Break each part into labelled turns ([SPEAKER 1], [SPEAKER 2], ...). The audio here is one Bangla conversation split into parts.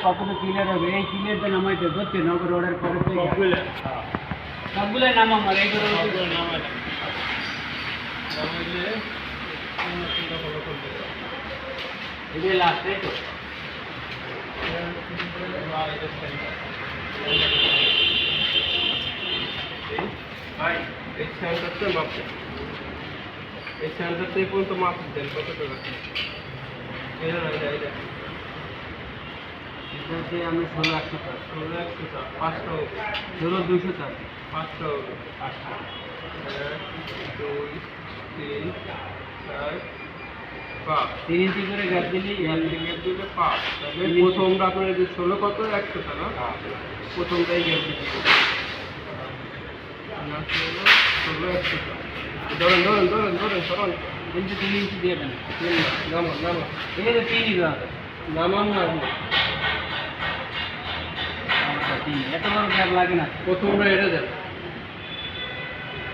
[SPEAKER 1] কতটা ক্লিয়ার হবে এই ক্লিয়ারটা নামাইতে ধরছে নগর রোডের পরে সবগুলো নাম আমার এই করে নামাইলে এটা লাস্ট তাই তো
[SPEAKER 2] ভাই এই সেন্টারটা মাপ দেন এই সেন্টারটা এই পর্যন্ত মাপ দেন কত টাকা
[SPEAKER 1] আমি 1600 টাকা
[SPEAKER 2] 1600 টাকা 500
[SPEAKER 1] 16 200 টাকা
[SPEAKER 2] 500 500 1 2 3 4 5
[SPEAKER 1] 3 ইঞ্চি করে গ্যাপ দিলে
[SPEAKER 2] গ্যাপ দিলে 5 তাহলে প্রথমটা আপনার 16 কত 100 টাকা প্রথমটাই গ্যাপ দিতে 16 100 টাকা ধরেন সরল
[SPEAKER 1] কিন্তু 3 ইঞ্চি দিয়ে দেন
[SPEAKER 2] নামান
[SPEAKER 1] এটা তো 3 ইঞ্চি আছে
[SPEAKER 2] নামান না
[SPEAKER 1] এত বড় গ্যাপ লাগে না
[SPEAKER 2] প্রথমটা এটা দেন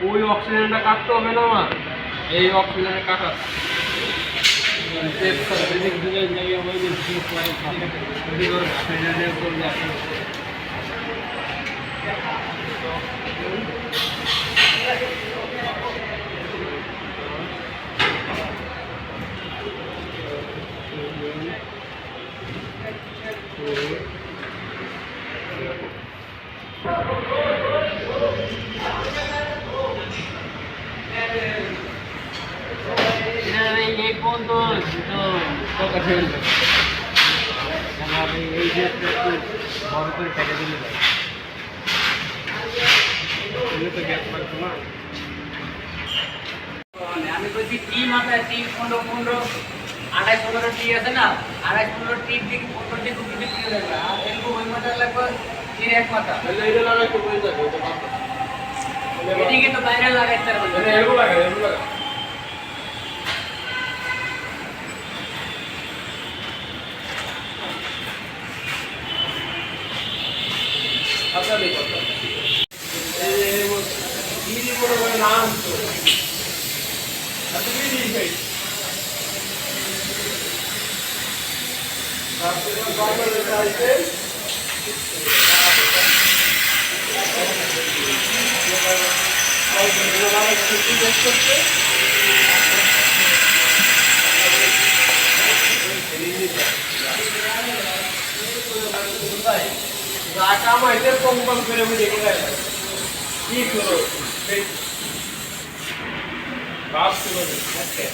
[SPEAKER 2] ওই অক্সিজেনটা কাটতে হবে না আমার এই অক্সিজেনের কাটা
[SPEAKER 1] এই পর্যন্ত এই যে বড় করে কেটে দিলে
[SPEAKER 2] তো গ্যাস লাগবে না
[SPEAKER 1] আমি বলছি টি মাথায় টি 15 28 টি আছে না 28 টির দিকে 15 দিকে কিছু কিলো লাগবে আর এরকম ওই মাথা লাগবে টির এক মাথা
[SPEAKER 2] তাহলে এটা লাগাই তো হয়ে যাবে
[SPEAKER 1] এদিকে তো বাইরে লাগাইতে পারবেন
[SPEAKER 2] এগুলো লাগা আপনাদের কথা এই দিদি বড় বড় নাম তো আপনি দিদি তারপরে বাংলা চাইতে কম করে বুঝে গেলে কি করো ভাবতে